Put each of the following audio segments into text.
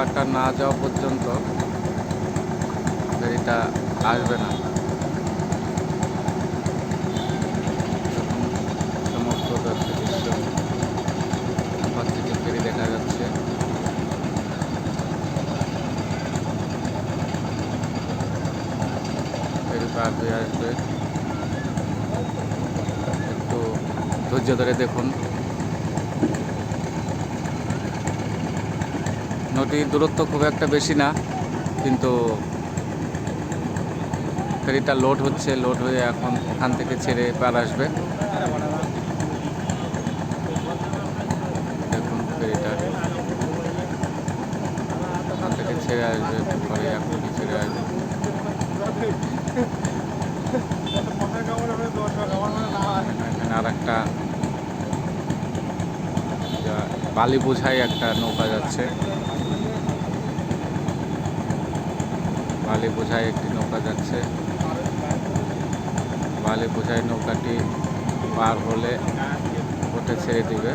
নৌকাটা না যাওয়া পর্যন্ত ফেরিটা আসবে না। চমকপ্রদ একটা দৃশ্য, আপার থেকে ফেরি দেখা যাচ্ছে। ফেরি পার হয়ে আসবে, একটু ধৈর্য ধরে দেখুন। নদীর দূরত্ব খুব একটা বেশি না, কিন্তু ফেরিটা লোড হচ্ছে, লোড হয়ে এখন ওখান থেকে ছেড়ে পার আসবে। দেখুন ফেরিটা ওখান থেকে ছেড়ে আসবে, পরে এখনই ছেড়ে আসবে। এখানে আর একটা বালি বোঝাই একটা নৌকা যাচ্ছে, বালি বোঝাই একটি নৌকা যাচ্ছে। বালি বোঝাই নৌকাটি পার হলে ওটা ছেড়ে দিবে।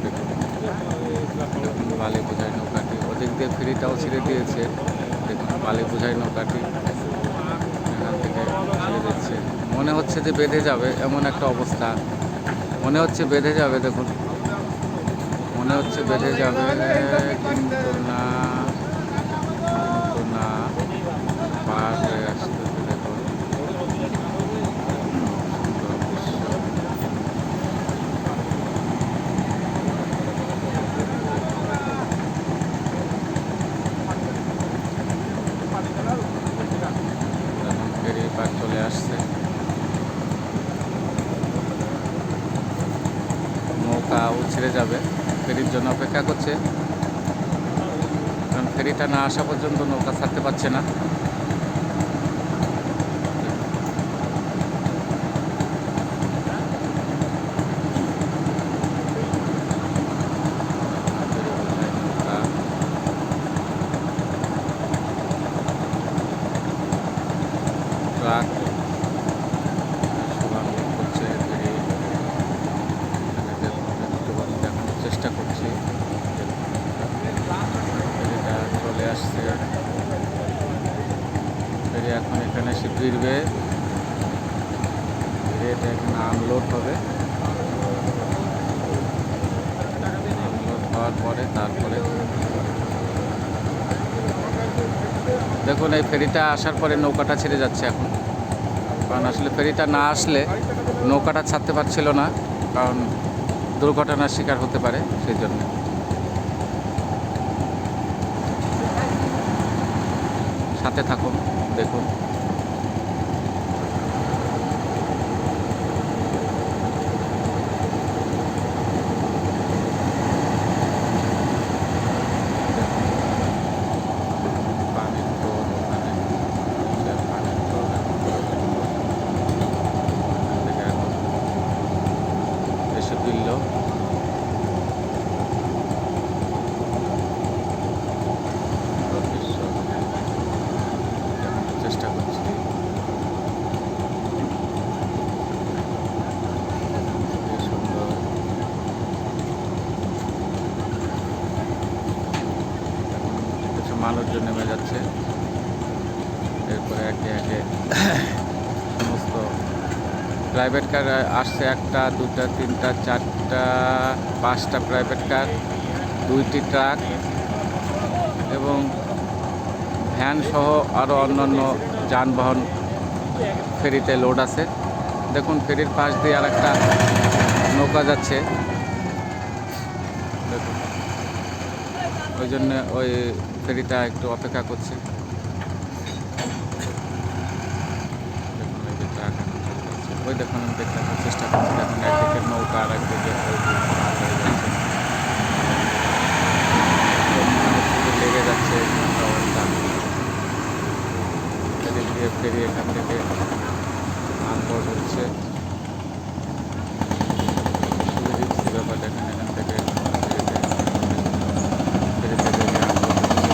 দেখুন বালি বোঝাই নৌকাটি, ওদিক দিয়ে ফেরিটাও ছেড়ে দিয়েছে। দেখুন বালি বোঝাই নৌকাটি এখান থেকে ছেড়ে দিচ্ছে। মনে হচ্ছে যে বেঁধে যাবে, এমন একটা অবস্থা। মনে হচ্ছে বেঁধে যাবে, দেখুন মনে হচ্ছে বেঁধে যাবে, কিন্তু না, কিন্তু না, পার হয়ে আসতেছে। দেখুন সুন্দর দৃশ্য। এখন ফেরি পার চলে আসছে, নৌকাও ছেড়ে যাবে, ফেরির জন্য অপেক্ষা করছে। কারণ ফেরিটা না আসা পর্যন্ত নৌকা ছাড়তে পারছে না। ট্রাক সমান করছে ফেরি, দেখানোর চেষ্টা করছি। ফেরিটা চলে আসছে, ফেরি এখন এখানে এসে ফিরবে, ফেরিটা এখানে আনলোড হবে। আনলোড হওয়ার পরে তারপরে দেখুন এই ফেরিটা আসার পরে নৌকাটা ছেড়ে যাচ্ছে এখন। কারণ আসলে ফেরিটা না আসলে নৌকাটা ছাড়তে পারছিল না, কারণ দুর্ঘটনার শিকার হতে পারে, সেই জন্য। সাথে থাকুন, দেখুন। পানির তোর ওখানে, পানির তোর থেকে এখন এসে ফিরল। দৃশ্য দেখানোর চেষ্টা করছি। খুবই সুন্দর। কিছু মানুষজন নেমে যাচ্ছে, এরপরে একে একে সমস্ত প্রাইভেট কার আসছে, একটা, দুটা, তিনটা, চারটা, পাঁচটা প্রাইভেট কার, 2টি ট্রাক এবং ভ্যান সহ আরও অন্যান্য যানবাহন ফেরিতে লোড আছে। দেখুন ফেরির পাশ দিয়ে আর একটা নৌকা যাচ্ছে, দেখুন ওই জন্য ওই ফেরিটা একটু অপেক্ষা করছে। দেখুন এই যে ট্রাক এখন চলে যাচ্ছে, ওই দেখুন আমি দেখানোর চেষ্টা করছি। দেখুন একদিকে নৌকা আর একদিকে লেগে যাচ্ছে অবস্থা। এদিক দিয়ে ফেরি এখান থেকে আনলোড হচ্ছে। খুবই রিস্কি ব্যাপার, দেখেন এখান থেকে ফেরিতে বেরিয়ে আনলোড হচ্ছে।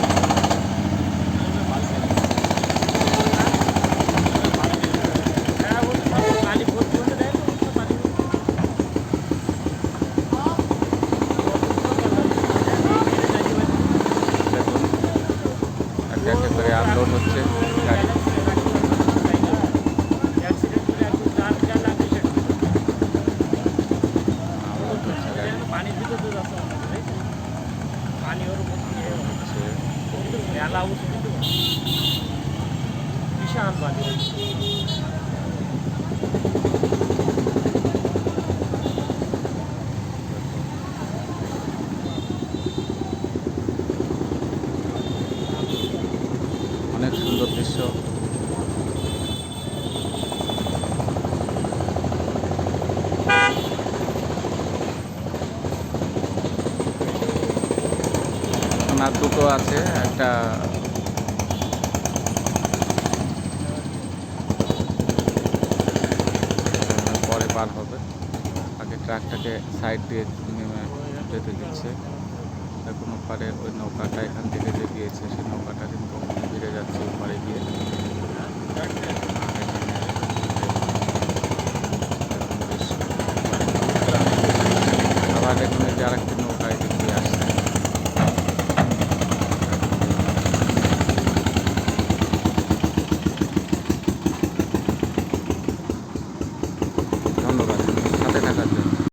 ওনার দুটো আছে, একটা পরে পার হবে। আগে ট্রাকটাকে সাইড দিয়ে নেমে যেতে দিচ্ছে। কোনো পারে ওই নৌকাটা এখান থেকে যে গিয়েছে সেই নৌকাটা কিন্তু ফিরে যাচ্ছে ওপারে গিয়ে। আবার এখানে যে আরেকটি